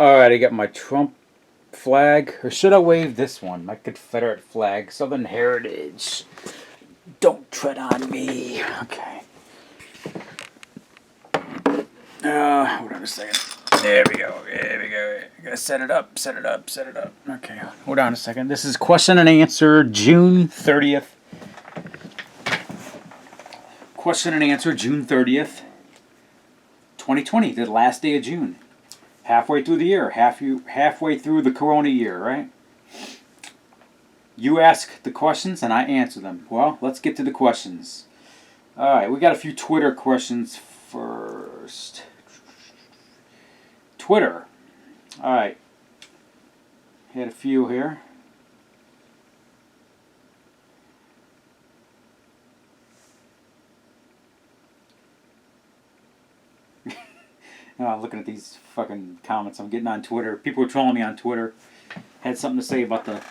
Alright, I got my Trump flag. Or should I wave this one? My Confederate flag. Southern Heritage. Don't tread on me. Okay. Hold on a second. There we go. There we go. I gotta set it up. Set it up. Set it up. Okay. Hold on a second. This is question and answer June 30th. Question and answer June 30th, 2020. The last day of June. Halfway through the year. Halfway through the Corona year, right? You ask the questions and I answer them. Well, let's get to the questions. Alright, we got a few Twitter questions first. Twitter. Alright. Had a few here. Looking at these fucking comments I'm getting on Twitter. People were trolling me on Twitter. Had something to say about the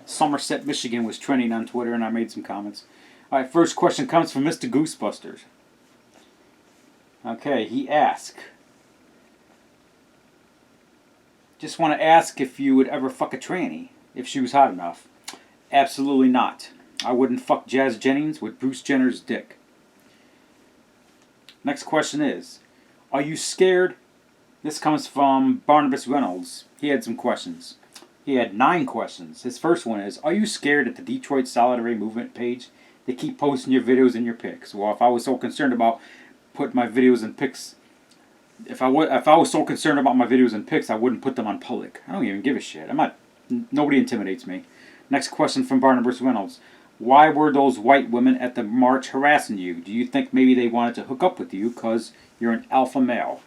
Somerset, Michigan was trending on Twitter, and I made some comments. Alright, first question comes from Mr. Goosebusters. Okay, he asked, just want to ask if you would ever fuck a tranny, if she was hot enough. Absolutely not. I wouldn't fuck Jazz Jennings with Bruce Jenner's dick. Next question is, are you scared? This comes from Barnabas Reynolds. He had some questions. He had 9 questions. His first one is, are you scared at the Detroit Solidarity Movement page? They keep posting your videos and your pics. Well, if I was so concerned about putting my videos and pics, if I was so concerned about my videos and pics, I wouldn't put them on public. I don't even give a shit. Nobody intimidates me. Next question from Barnabas Reynolds. Why were those white women at the march harassing you? Do you think maybe they wanted to hook up with you because you're an alpha male?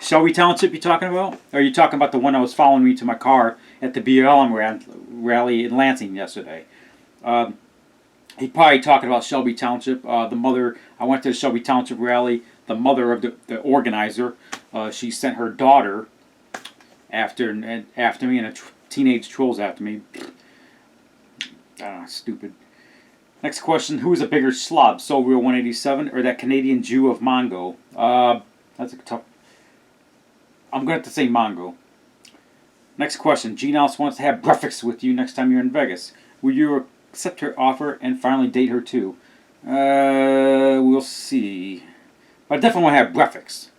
Shelby Township you talking about? Or are you talking about the one that was following me to my car at the BLM rally in Lansing yesterday? He probably talking about Shelby Township. The mother, I went to the Shelby Township rally. The mother of the organizer, she sent her daughter after me, and teenage trolls after me. Stupid. Next question: who is a bigger slob, Soreal 187 or that Canadian Jew of Mongo? That's a tough. I'm going to have to say Mongo. Next question: Gene Else wants to have breakfast with you next time you're in Vegas. Will you accept her offer and finally date her too? We'll see. But I definitely want to have breakfast.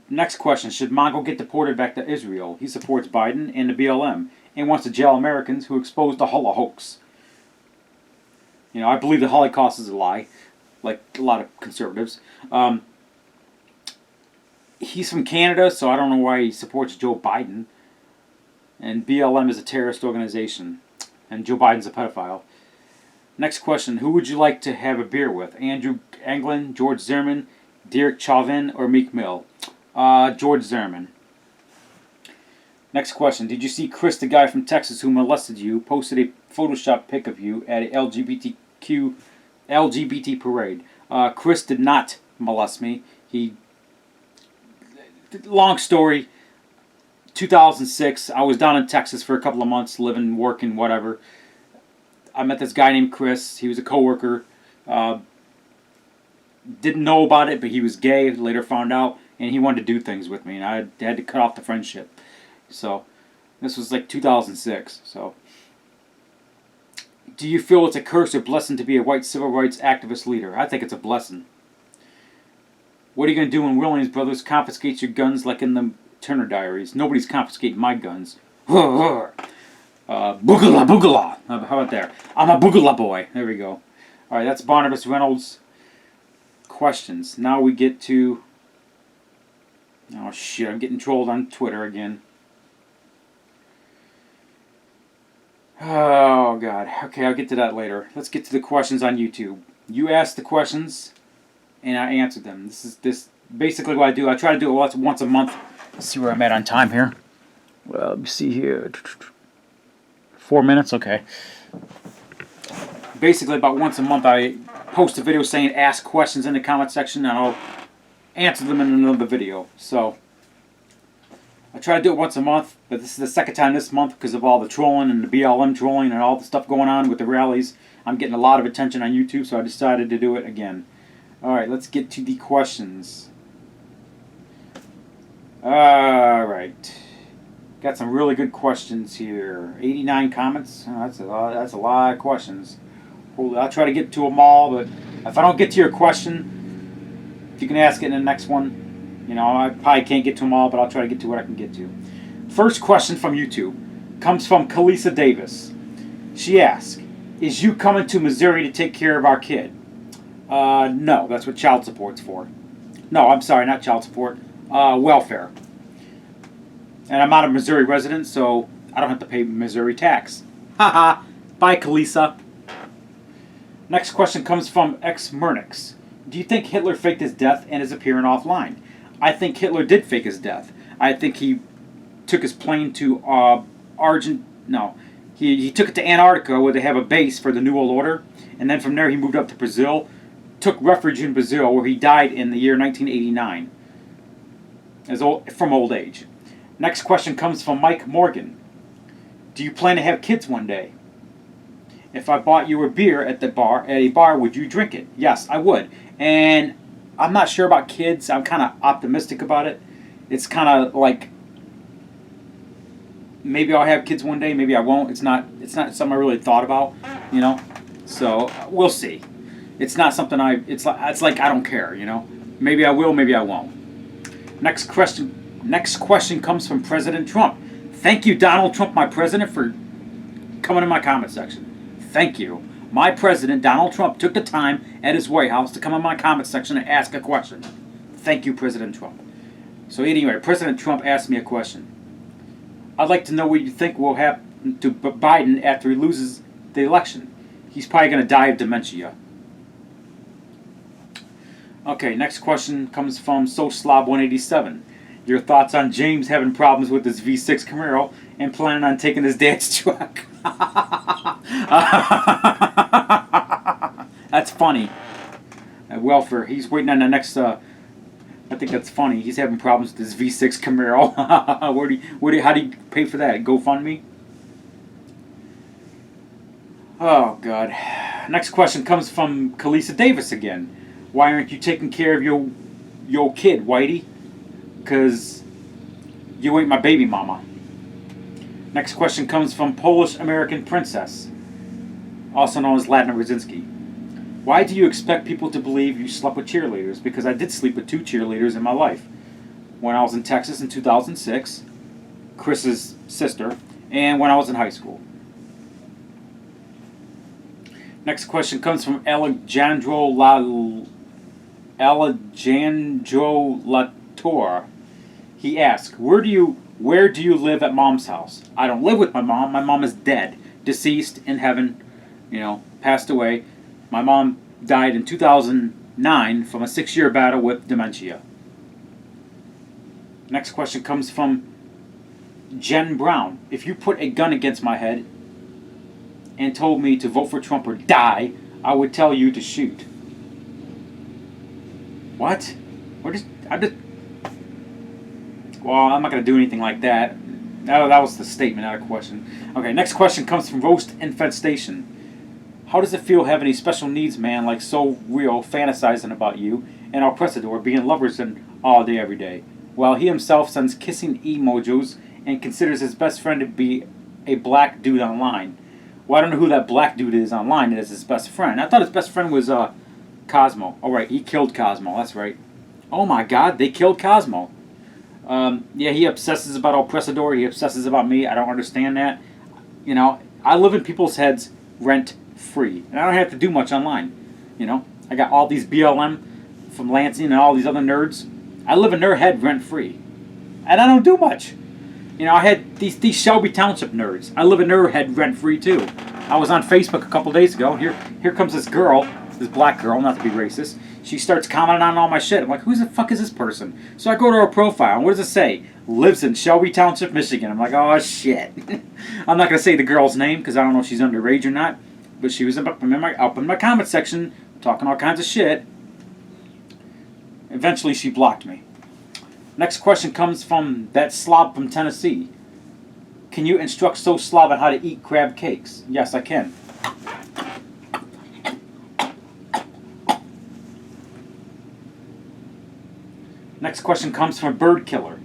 Next question: should Mongo get deported back to Israel? He supports Biden and the BLM and wants to jail Americans who exposed the Holocaust. You know, I believe the Holocaust is a lie, like a lot of conservatives. He's from Canada, so I don't know why he supports Joe Biden. And BLM is a terrorist organization, and Joe Biden's a pedophile. Next question: who would you like to have a beer with? Andrew Anglin, George Zimmerman, Derek Chauvin, or Meek Mill? George Zimmerman. Next question: did you see Chris, the guy from Texas who molested you, posted a Photoshop pic of you at a LGBT parade? Chris did not molest me. Long story. 2006, I was down in Texas for a couple of months, living, working, whatever. I met this guy named Chris. He was a coworker. Didn't know about it, but he was gay. Later found out, and he wanted to do things with me, and I had to cut off the friendship. So, this was like 2006. So, do you feel it's a curse or blessing to be a white civil rights activist leader? I think it's a blessing. What are you going to do when Williams Brothers confiscates your guns like in the Turner Diaries? Nobody's confiscating my guns. Boogala, boogala. How about there? I'm a boogala boy. There we go. Alright, that's Barnabas Reynolds' questions. Now we get to... oh shit, I'm getting trolled on Twitter again. Oh god. Okay, I'll get to that later. Let's get to the questions on YouTube. You asked the questions, and I answered them. This is basically what I do. I try to do it once a month. Let's see where I'm at on time here. Well, let me see here. 4 minutes? Okay. Basically, about once a month, I post a video saying ask questions in the comment section, and I'll answer them in another video. So, I try to do it once a month, but this is the second time this month because of all the trolling and the BLM trolling and all the stuff going on with the rallies. I'm getting a lot of attention on YouTube, so I decided to do it again. Alright, let's get to the questions. All right. Got some really good questions here. 89 comments. Oh, that's a lot of questions. I'll try to get to them all, but if I don't get to your question, you can ask it in the next one. You know, I probably can't get to them all, but I'll try to get to what I can get to. First question from YouTube comes from Kalisa Davis. She asks, "Is you coming to Missouri to take care of our kid?" No, that's what child support's for. No, I'm sorry, not child support. Welfare. And I'm not a Missouri resident, so I don't have to pay Missouri tax. Haha. Bye, Kalisa. Next question comes from X Murnix. Do you think Hitler faked his death and is appearing offline? I think Hitler did fake his death. I think he took his plane to he took it to Antarctica where they have a base for the New World Order, and then from there he moved up to Brazil, took refuge in Brazil where he died in the year 1989 from old age. Next question comes from Mike Morgan. Do you plan to have kids one day? If I bought you a beer at a bar, would you drink it? Yes, I would. And I'm not sure about kids. I'm kind of optimistic about it. It's kind of like maybe I'll have kids one day, maybe I won't. It's not something I really thought about, you know. So we'll see. It's not something it's like I don't care, you know. Maybe I will, maybe I won't. Next question comes from President Trump. Thank you, Donald Trump, my president, for coming in my comment section. Thank you. My president, Donald Trump, took the time at his White House to come in my comment section and ask a question. Thank you, President Trump. So anyway, President Trump asked me a question. I'd like to know what you think will happen to Biden after he loses the election. He's probably going to die of dementia. Okay, next question comes from SoSlob187. Your thoughts on James having problems with his V6 Camaro and planning on taking his dad's truck? That's funny. Welfare. He's waiting on the next. I think that's funny. He's having problems with his V6 Camaro. How do you pay for that? GoFundMe? Oh God. Next question comes from Kalisa Davis again. Why aren't you taking care of your kid, Whitey? Because you ain't my baby mama. Next question comes from Polish American Princess, also known as Ladna Rosinski. Why do you expect people to believe you slept with cheerleaders? Because I did sleep with 2 cheerleaders in my life. When I was in Texas in 2006, Chris's sister, and when I was in high school. Next question comes from Alejandro Latour. He asks, where do you live at Mom's house? I don't live with my mom. My mom is dead, deceased, in heaven, passed away. My mom died in 2009 from a 6-year battle with dementia. Next question comes from Jen Brown. If you put a gun against my head and told me to vote for Trump or die, I would tell you to shoot. What? Well, I'm not going to do anything like that. That was the statement, not a question. Okay, next question comes from Roast Infestation. How does it feel having a special needs man like So Real fantasizing about you and El Presador being lovers all day, every day, while he himself sends kissing emojis and considers his best friend to be a black dude online? Well, I don't know who that black dude is online that is his best friend. I thought his best friend was Cosmo. Oh, right, he killed Cosmo. That's right. Oh, my God, they killed Cosmo. Yeah, he obsesses about El Presador. He obsesses about me. I don't understand that. I live in people's heads rent-free. And I don't have to do much online. I got all these BLM from Lansing and all these other nerds. I live in their head rent-free. And I don't do much. I had these Shelby Township nerds. I live in their head rent-free, too. I was on Facebook a couple days ago. Here comes this girl, this black girl, not to be racist. She starts commenting on all my shit. I'm like, who the fuck is this person? So I go to her profile, and what does it say? Lives in Shelby Township, Michigan. I'm like, oh, shit. I'm not going to say the girl's name, because I don't know if she's underage or not. But she was up in my comment section, talking all kinds of shit. Eventually, she blocked me. Next question comes from that slob from Tennessee. Can you instruct So Slob on how to eat crab cakes? Yes, I can. Next question comes from Bird Killer.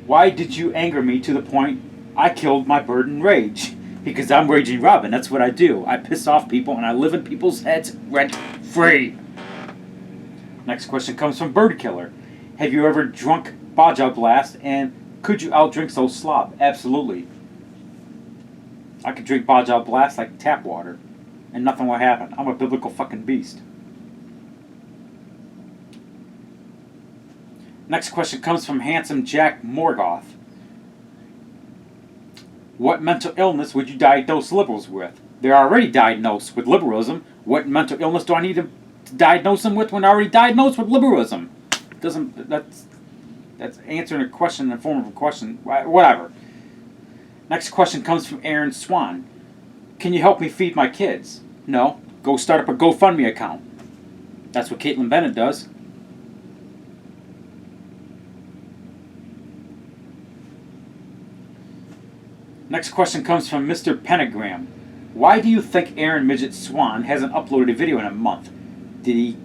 Why did you anger me to the point I killed my bird in rage? Because I'm Raging Robin. That's what I do. I piss off people and I live in people's heads rent free. Next question comes from Bird Killer. Have you ever drunk Baja Blast and could you outdrink so slob? Absolutely. I could drink Baja Blast like tap water and nothing will happen. I'm a biblical fucking beast. Next question comes from Handsome Jack Morgoth. What mental illness would you diagnose liberals with? They're already diagnosed with liberalism. What mental illness do I need to diagnose them with when they're already diagnosed with liberalism? That's answering a question in the form of a question. Whatever. Next question comes from Aaron Swan. Can you help me feed my kids? No. Go start up a GoFundMe account. That's what Caitlin Bennett does. Next question comes from Mr. Pentagram. Why do you think Aaron Midget Swan hasn't uploaded a video in a month? Did he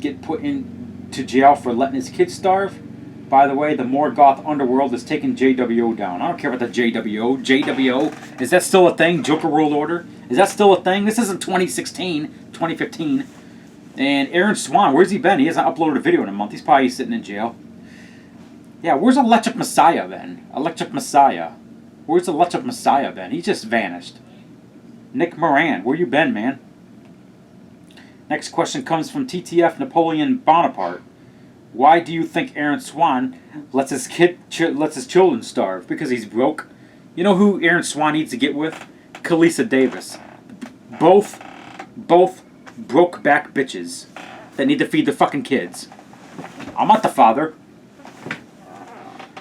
get put into jail for letting his kids starve? By the way, the Morgoth underworld is taking JWO down. I don't care about the JWO. JWO, is that still a thing? Joker World Order? Is that still a thing? This isn't 2016, 2015. And Aaron Swan, where's he been? He hasn't uploaded a video in a month. He's probably sitting in jail. Yeah, where's Electric Messiah then? Electric Messiah. Where's Electric Messiah been? He just vanished. Nick Moran, where you been, man? Next question comes from TTF Napoleon Bonaparte. Why do you think Aaron Swan lets his children starve? Because he's broke. You know who Aaron Swan needs to get with? Kalisa Davis. Both broke back bitches that need to feed the fucking kids. I'm not the father.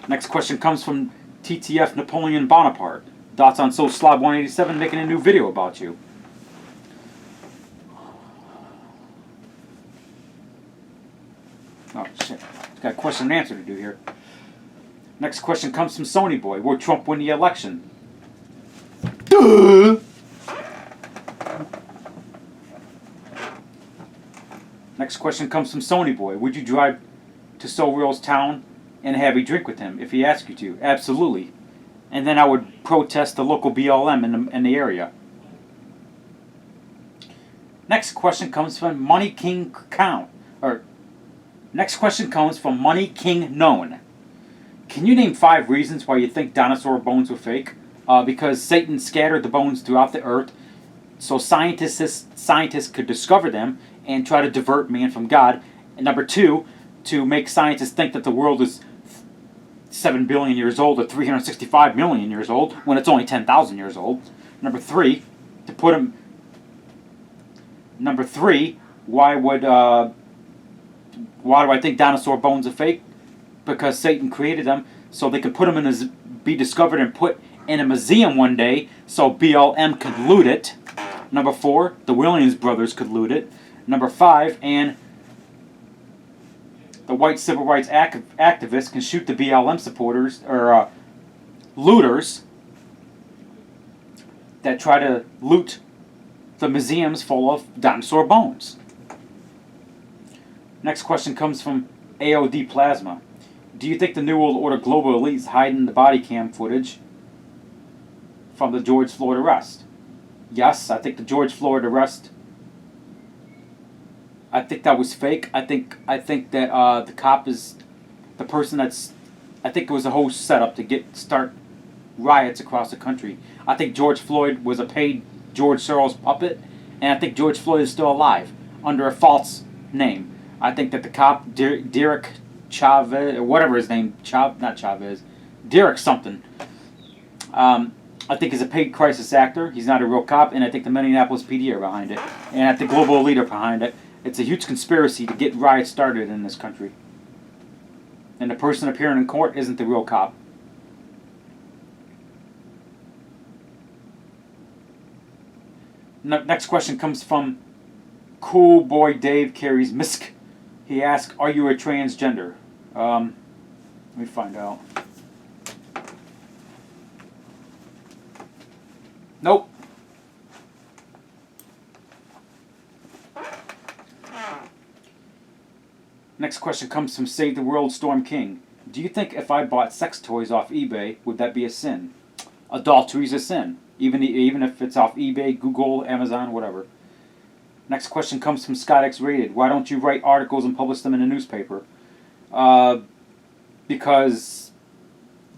Next question comes from TTF Napoleon Bonaparte. Thoughts on So Slob 187 making a new video about you. Oh shit. Got a question and answer to do here. Next question comes from Sony Boy. Will Trump win the election? Duh! Next question comes from Sony Boy. Would you drive to So Real's town and have a drink with him if he asked you to? Absolutely. And then I would protest the local BLM in the area. Next question comes from Money King Count. Next question comes from Money King Known. Can you name 5 reasons why you think dinosaur bones were fake? Because Satan scattered the bones throughout the earth so scientists could discover them and try to divert man from God. And number 2, to make scientists think that the world is 7 billion years old or 365 million years old when it's only 10,000 years old. Number 3, to put them. Number 3, why do I think dinosaur bones are fake? Because Satan created them so they could put them be discovered and put in a museum one day so BLM could loot it. Number 4, the Williams brothers could loot it. Number 5, and the white civil rights activists can shoot the BLM supporters or looters that try to loot the museums full of dinosaur bones. Next question comes from AOD Plasma. Do you think the New World Order global elite is hiding the body cam footage from the George Floyd arrest? Yes, I think the George Floyd arrest, I think that was fake. I think that the cop is the person that's, I think it was a whole setup to start riots across the country. I think George Floyd was a paid George Soros puppet, and I think George Floyd is still alive under a false name. I think that the cop, Derek Chavez, or whatever his name, not Chavez, Derek something, I think is a paid crisis actor. He's not a real cop, and I think the Minneapolis PD are behind it, and I think global elite are behind it. It's a huge conspiracy to get riots started in this country. And the person appearing in court isn't the real cop. Next question comes from Cool Boy Dave Carries Misk. He asks, are you a transgender? Let me find out. Nope. Next question comes from Save the World Storm King. Do you think if I bought sex toys off eBay, would that be a sin? Adultery is a sin, even if it's off eBay, Google, Amazon, whatever. Next question comes from Scott X Rated. Why don't you write articles and publish them in a newspaper? Because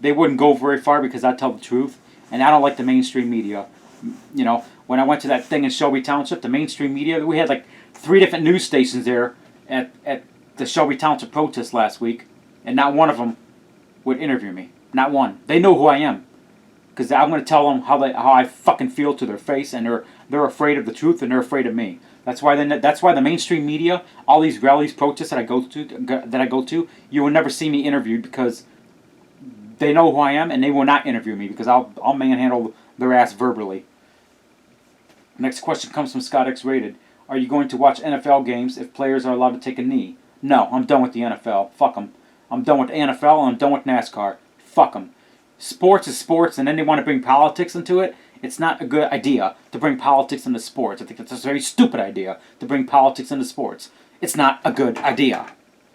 they wouldn't go very far because I tell the truth, and I don't like the mainstream media. You know, when I went to that thing in Shelby Township, the mainstream media, we had like 3 different news stations there at the Shelby Township protest last week, and not one of them would interview me. Not one. They know who I am, because I'm going to tell them how I fucking feel to their face, and they're afraid of the truth, and they're afraid of me. That's why the mainstream media, all these rallies, protests that I go to, you will never see me interviewed because they know who I am, and they will not interview me because I'll manhandle their ass verbally. Next question comes from Scott X Rated. Are you going to watch NFL games if players are allowed to take a knee? No, I'm done with the NFL. Fuck them. I'm done with the NFL and I'm done with NASCAR. Fuck them. Sports is sports, and then they want to bring politics into it. It's not a good idea to bring politics into sports. I think it's a very stupid idea to bring politics into sports. It's not a good idea.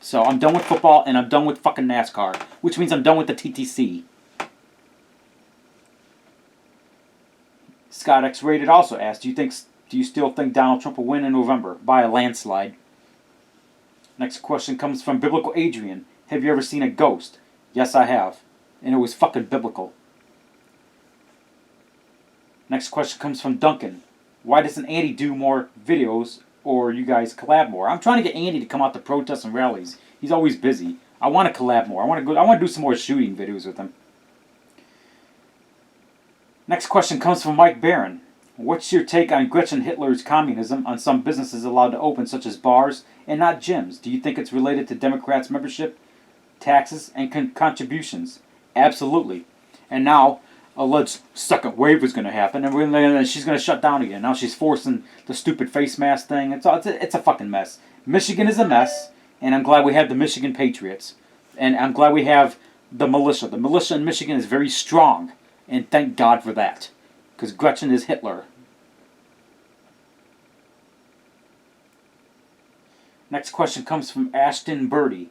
So I'm done with football and I'm done with fucking NASCAR, which means I'm done with the TTC. Scott X Rated also asked, do you still think Donald Trump will win in November by a landslide? Next question comes from Biblical Adrian. Have you ever seen a ghost? Yes, I have. And it was fucking biblical. Next question comes from Duncan. Why doesn't Andy do more videos or you guys collab more? I'm trying to get Andy to come out to protests and rallies. He's always busy. I want to collab more. I want to do some more shooting videos with him. Next question comes from Mike Barron. What's your take on Gretchen Hitler's communism on some businesses allowed to open, such as bars and not gyms? Do you think it's related to Democrats' membership, taxes, and contributions? Absolutely. And now alleged second wave is going to happen, and she's going to shut down again. Now she's forcing the stupid face mask thing. It's a fucking mess. Michigan is a mess, and I'm glad we have the Michigan Patriots. And I'm glad we have the militia. The militia in Michigan is very strong, and thank God for that, because Gretchen is Hitler. Next question comes from Ashton Birdie.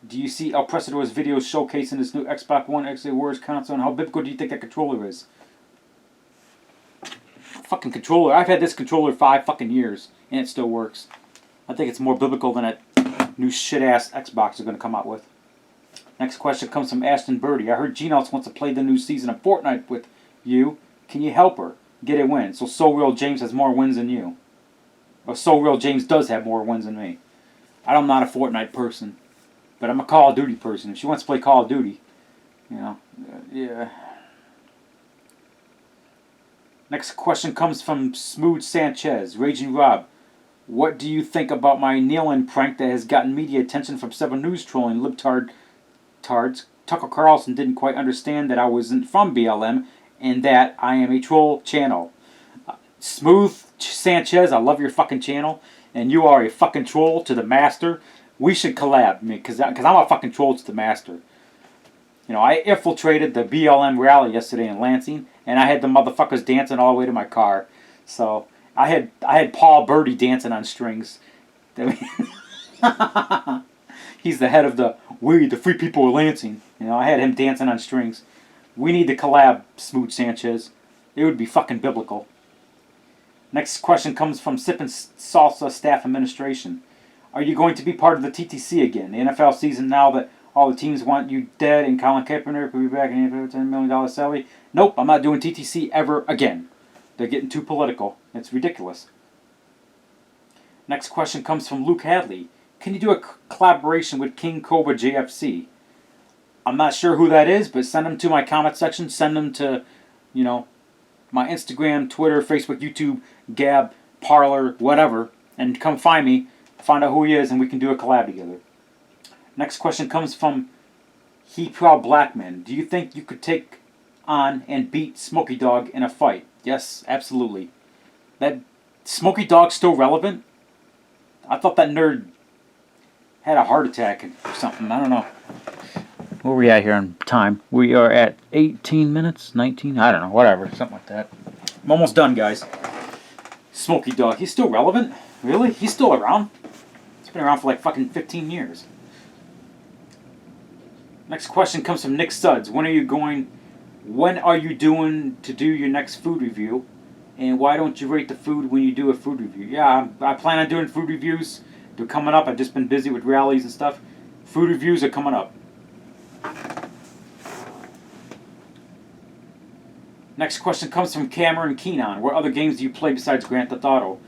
Do you see El Presador's videos showcasing this new Xbox One X Wars console, and how biblical do you think that controller is? Fucking controller. I've had this controller 5 fucking years, and it still works. I think it's more biblical than that new shit-ass Xbox they're going to come out with. Next question comes from Ashton Birdie. I heard Genox wants to play the new season of Fortnite with you. Can you help her get a win? So Real James has more wins than you. Or So Real James does have more wins than me. I'm not a Fortnite person, but I'm a Call of Duty person. If she wants to play Call of Duty, yeah. Next question comes from Smooth Sanchez. Raging Rob, what do you think about my kneel-in prank that has gotten media attention from 7 News trolling libtards? Tucker Carlson didn't quite understand that I wasn't from BLM and that I am a troll channel. Smooth Sanchez, I love your fucking channel, and you are a fucking troll to the master. We should collab, because I'm a fucking troll to the master. You know, I infiltrated the BLM rally yesterday in Lansing, and I had the motherfuckers dancing all the way to my car. So I had Paul Birdie dancing on strings. He's the head of the Free People of Lansing. You know, I had him dancing on strings. We need to collab, Smooth Sanchez. It would be fucking biblical. Next question comes from Sippin' Salsa Staff Administration. Are you going to be part of the TTC again? The NFL season now that all the teams want you dead and Colin Kaepernick will be back in the $10 million salary? Nope, I'm not doing TTC ever again. They're getting too political. It's ridiculous. Next question comes from Luke Hadley. Can you do a collaboration with King Cobra JFC? I'm not sure who that is, but send them to my comment section. Send them to, my Instagram, Twitter, Facebook, YouTube, Gab, Parler, whatever, and come find me, find out who he is, and we can do a collab together. Next question comes from He Proud Blackman. Do you think you could take on and beat Smokey Dog in a fight? Yes, absolutely. That Smokey Dog's still relevant? I thought that nerd had a heart attack or something. I don't know. Where are we at here on time? We are at 18 minutes, 19? I don't know, whatever, something like that. I'm almost done, guys. Smokey Dog, he's still relevant? Really? He's still around? He's been around for like fucking 15 years. Next question comes from Nick Suds. When are you doing to do your next food review? And why don't you rate the food when you do a food review? Yeah, I plan on doing food reviews. They're coming up. I've just been busy with rallies and stuff. Food reviews are coming up. Next question comes from Cameron Keenan. What other games do you play besides Grand Theft Auto?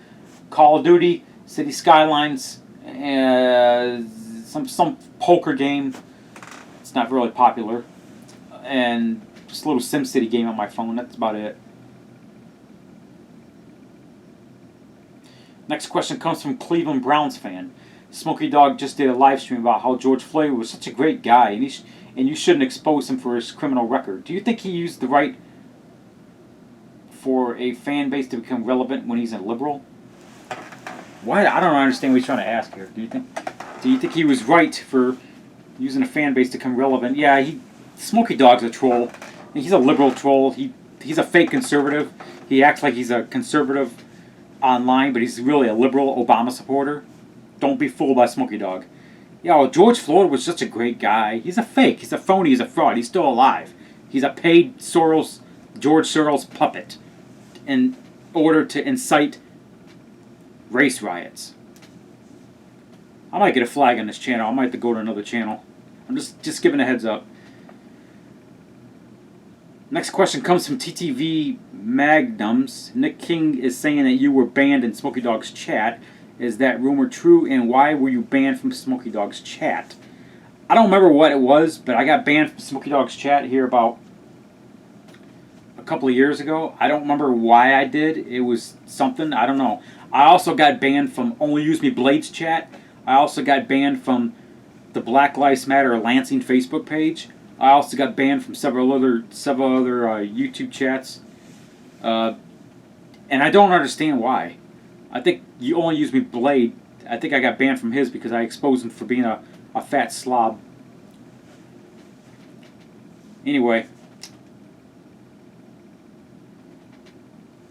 Call of Duty, City Skylines, some poker game. It's not really popular. And just a little SimCity game on my phone. That's about it. Next question comes from Cleveland Browns fan. Smokey Dog just did a live stream about how George Floyd was such a great guy, and you shouldn't expose him for his criminal record. Do you think he used the right for a fan base to become relevant when he's a liberal? Why? I don't understand what he's trying to ask here. Do you think he was right for using a fan base to become relevant? Yeah, Smokey Dog's a troll. He's a liberal troll. He's a fake conservative. He acts like he's a conservative online, but he's really a liberal Obama supporter. Don't be fooled by Smokey Dog. Yo, George Floyd was such a great guy. He's a fake. He's a phony. He's a fraud. He's still alive. He's a paid George Soros puppet in order to incite race riots. I might get a flag on this channel. I might have to go to another channel. I'm just giving a heads up. Next question comes from TTV Magnums. Nick King is saying that you were banned in Smokey Dog's chat. Is that rumor true? And why were you banned from Smokey Dog's chat? I don't remember what it was, but I got banned from Smokey Dog's chat here about a couple of years ago. I don't remember why I did. It was something. I don't know. I also got banned from Only Use Me Blades chat. I also got banned from the Black Lives Matter Lansing Facebook page. I also got banned from several other YouTube chats. And I don't understand why. I think You Only Use Me Blade. I think I got banned from his because I exposed him for being a fat slob. Anyway.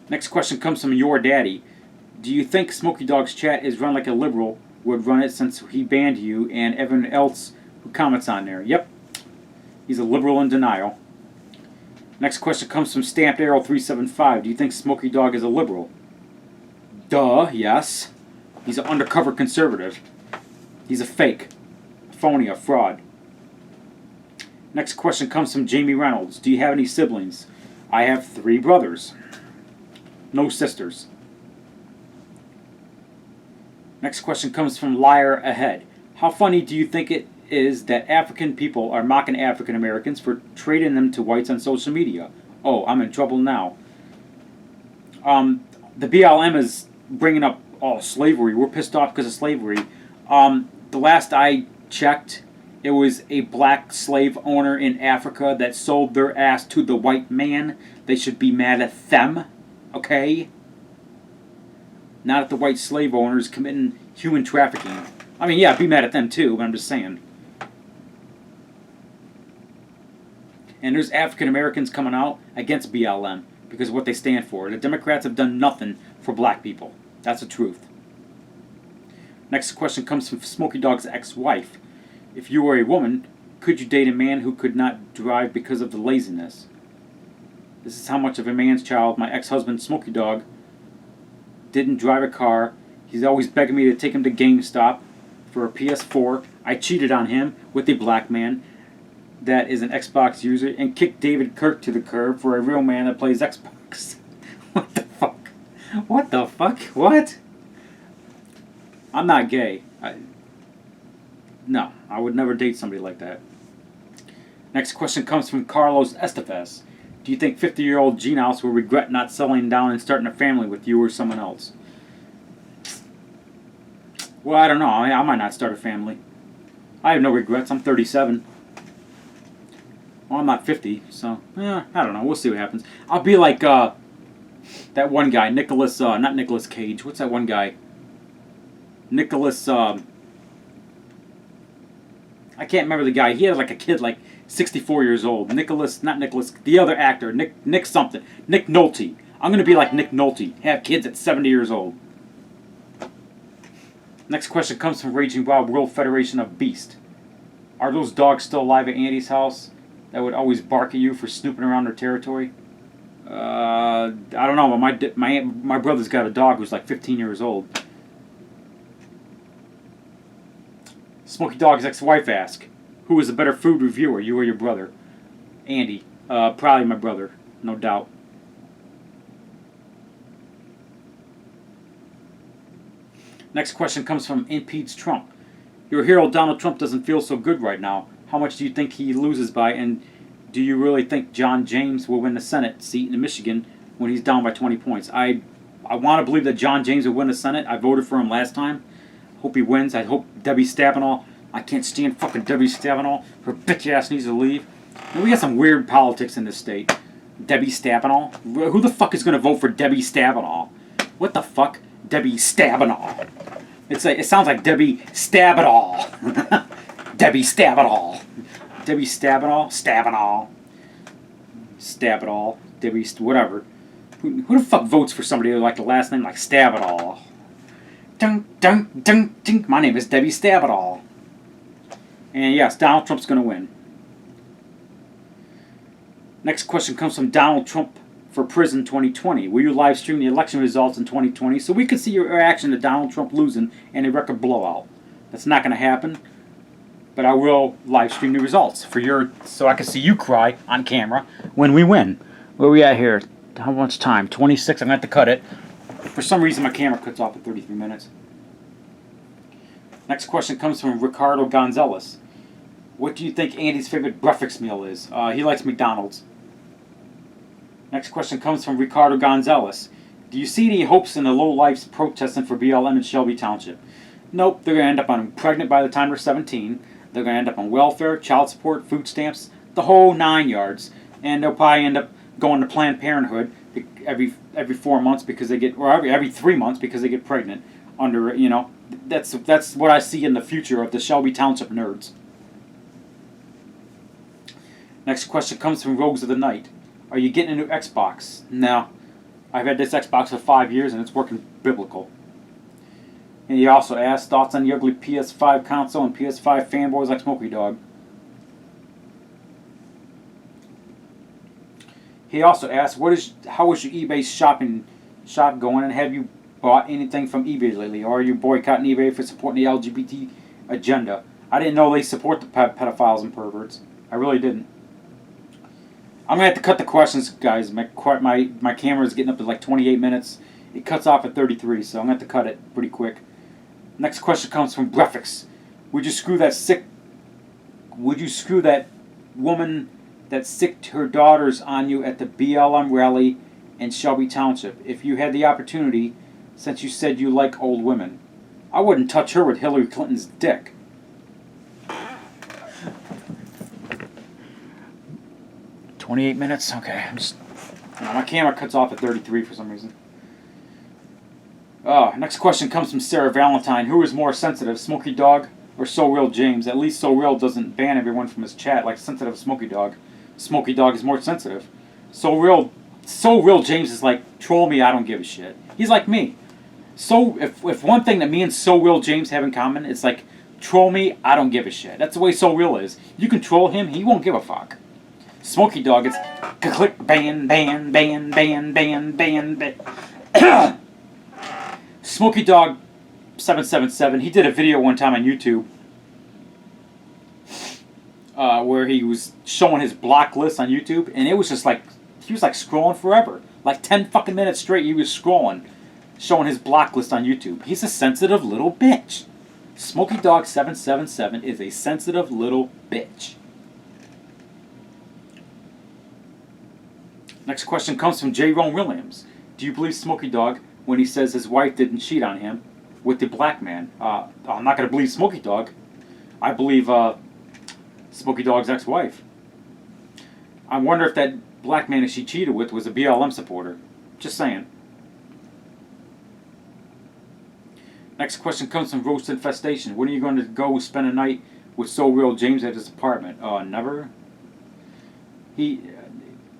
Next question comes from Your Daddy. Do you think Smokey Dog's chat is run like a liberal would run it since he banned you and everyone else who comments on there? Yep. He's a liberal in denial. Next question comes from Stamped Arrow 375. Do you think Smokey Dog is a liberal? Duh, yes. He's an undercover conservative. He's a fake, a phony, a fraud. Next question comes from Jamie Reynolds. Do you have any siblings? I have 3 brothers. No sisters. Next question comes from Liar Ahead. How funny do you think it is that African people are mocking African Americans for trading them to whites on social media? Oh, I'm in trouble now. The BLM is bringing up slavery. We're pissed off because of slavery. The last I checked, it was a black slave owner in Africa that sold their ass to the white man. They should be mad at them, okay? Not at the white slave owners committing human trafficking. I mean, yeah, be mad at them too, but I'm just saying. And there's African Americans coming out against BLM because of what they stand for. The Democrats have done nothing for black people. That's the truth. Next question comes from Smokey Dog's ex-wife. If you were a woman, could you date a man who could not drive because of the laziness? This is how much of a man's child my ex-husband, Smokey Dog, didn't drive a car. He's always begging me to take him to GameStop for a PS4. I cheated on him with a black man that is an Xbox user and kicked David Kirk to the curb for a real man that plays Xbox. What the fuck? What the fuck? What? I'm not gay. No, I would never date somebody like that. Next question comes from Carlos Estevez. Do you think 50-year-old Genos will regret not settling down and starting a family with you or someone else? Well, I don't know. I might not start a family. I have no regrets. I'm 37. Well, I'm not 50, so I don't know. We'll see what happens. I'll be like that one guy, not Nicolas Cage. What's that one guy? I can't remember the guy. He had like a kid, like 64 years old. The other actor, Nick something. Nick Nolte. I'm going to be like Nick Nolte. Have kids at 70 years old. Next question comes from Raging Wild World Federation of Beast. Are those dogs still alive at Andy's house that would always bark at you for snooping around their territory? I don't know, but my brother's got a dog who's like 15 years old. Smoky Dog's ex-wife asked, who is a better food reviewer, you or your brother? Andy. Probably my brother, no doubt. Next question comes from Impedes Trump. Your hero Donald Trump doesn't feel so good right now. How much do you think he loses by, and do you really think John James will win the Senate seat in Michigan when he's down by 20 points? I want to believe that John James will win the Senate. I voted for him last time. Hope he wins. I hope Debbie Stabenow. I can't stand fucking Debbie Stabenow. Her bitch ass needs to leave. And we got some weird politics in this state. Debbie Stabenow? Who the fuck is going to vote for Debbie Stabenow? What the fuck? Debbie Stabenow. It sounds like Debbie Stabenow. Debbie Stabenow. Debbie Stabenow? Stabenow. Stabenow. Debbie, whatever. Who the fuck votes for somebody with like the last name like Stabenow? Dun, dun, dun, dun. My name is Debbie Stabenow. And yes, Donald Trump's going to win. Next question comes from Donald Trump for Prison 2020. Will you live stream the election results in 2020 so we can see your reaction to Donald Trump losing and a record blowout? That's not going to happen, but I will live stream the results so I can see you cry on camera when we win. Where are we at here? How much time? 26. I'm going to have to cut it. For some reason, my camera cuts off at 33 minutes. Next question comes from Ricardo Gonzalez. What do you think Andy's favorite breakfast meal is? He likes McDonald's. Next question comes from Ricardo Gonzalez. Do you see any hopes in the low-lifes protesting for BLM in Shelby Township? Nope, they're going to end up on pregnant by the time they're 17. They're going to end up on welfare, child support, food stamps, the whole 9 yards. And they'll probably end up going to Planned Parenthood every 4 months because they get, or every 3 months because they get pregnant. That's what I see in the future of the Shelby Township nerds. Next question comes from Rogues of the Night. Are you getting a new Xbox? No. I've had this Xbox for 5 years and it's working biblical. And he also asked thoughts on the ugly PS5 console and PS5 fanboys like Smokey Dog. He also asked, how is your eBay shop going, and have you bought anything from eBay lately, or are you boycotting eBay for supporting the LGBT agenda? I didn't know they support the pedophiles and perverts. I really didn't. I'm going to have to cut the questions, guys. My camera is getting up to like 28 minutes. It cuts off at 33, so I'm going to have to cut it pretty quick. Next question comes from Brefix. Would you screw that woman that sicked her daughters on you at the BLM rally in Shelby Township if you had the opportunity, since you said you like old women? I wouldn't touch her with Hillary Clinton's dick. $28 minutes? Okay. My camera cuts off at 33 for some reason. Next question comes from Sarah Valentine. Who is more sensitive, Smokey Dog or So Real James? At least So Real doesn't ban everyone from his chat like sensitive Smokey Dog. Smokey Dog is more sensitive. So Real James is like, troll me, I don't give a shit. He's like me. So if one thing that me and So Real James have in common, it's like, troll me, I don't give a shit. That's the way So Real is. You can troll him, he won't give a fuck. Smokey Dog, it's click, ban, ban, ban, ban, ban, ban, ban. Smokey Dog 777, he did a video one time on YouTube where he was showing his block list on YouTube, and it was just like, he was like scrolling forever. Like 10 fucking minutes straight he was scrolling, showing his block list on YouTube. He's a sensitive little bitch. Smokey Dog 777 is a sensitive little bitch. Next question comes from J. Ron Williams. Do you believe Smokey Dog when he says his wife didn't cheat on him with the black man? I'm not going to believe Smokey Dog. I believe Smokey Dog's ex-wife. I wonder if that black man that she cheated with was a BLM supporter. Just saying. Next question comes from Roast Infestation. When are you going to go spend a night with So Real James at his apartment? Never.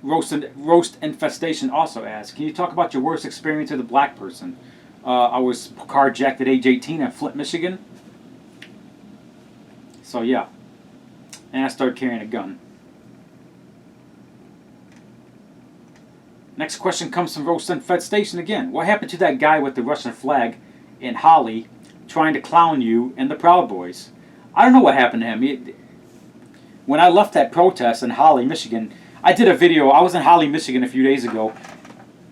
Roast Infestation also asks, can you talk about your worst experience with a black person? I was carjacked at age 18 in Flint, Michigan. So yeah. and I started carrying a gun. Next question comes from Roast Fed Station again. What happened to that guy with the Russian flag in Holly trying to clown you and the Proud Boys? I don't know what happened to him. When I left that protest in Holly, Michigan, I did a video. I was in Holly, Michigan a few days ago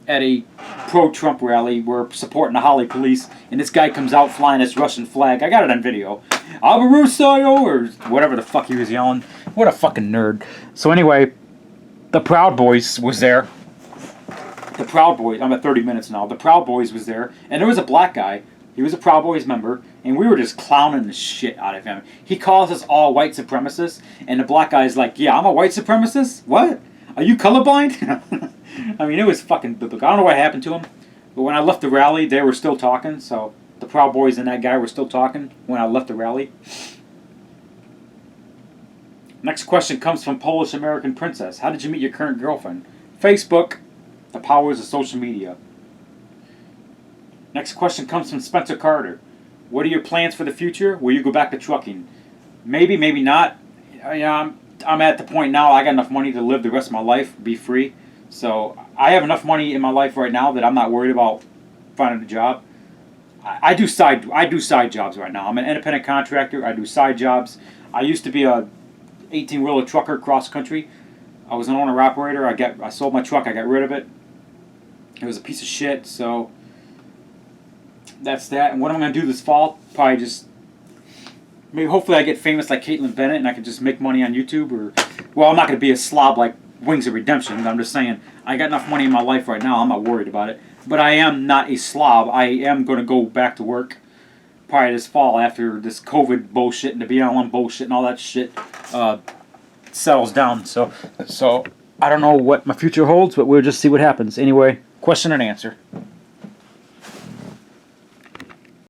at a pro-Trump rally. We're supporting the Holly police, and this guy comes out flying this Russian flag. I got it on video. Abarusayo, or whatever the fuck he was yelling. What a fucking nerd. So anyway, the Proud Boys was there. The Proud Boys, I'm at 30 minutes now. The Proud Boys was there, and there was a black guy. He was a Proud Boys member, and we were just clowning the shit out of him. He calls us all white supremacists, and the black guy's like, yeah, I'm a white supremacist? What? Are you colorblind? I mean, it was fucking biblical. I don't know what happened to him, but when I left the rally, they were still talking, so the Proud Boys and that guy were still talking when I left the rally. Next question comes from Polish American Princess. How did you meet your current girlfriend? Facebook. The powers of social media. Next question comes from Spencer Carter. What are your plans for the future? Will you go back to trucking? Maybe, maybe not. I'm at the point now I got enough money to live the rest of my life, be free. So I have enough money in my life right now that I'm not worried about finding a job. I do side jobs right now. I'm an independent contractor. I do side jobs. I used to be a 18-wheeler trucker cross country. I was an owner operator. I sold my truck. I got rid of it. It was a piece of shit. So that's that. And what I'm going to do this fall, probably just maybe hopefully I get famous like Caitlyn Bennett and I can just make money on YouTube. Or well, I'm not going to be a slob like Wings of Redemption. I'm just saying I got enough money in my life right now. I'm not worried about it. But I am not a slob. I am going to go back to work probably this fall after this COVID bullshit and the BLM bullshit and all that shit settles down. So I don't know what my future holds, but we'll just see what happens. Anyway, question and answer.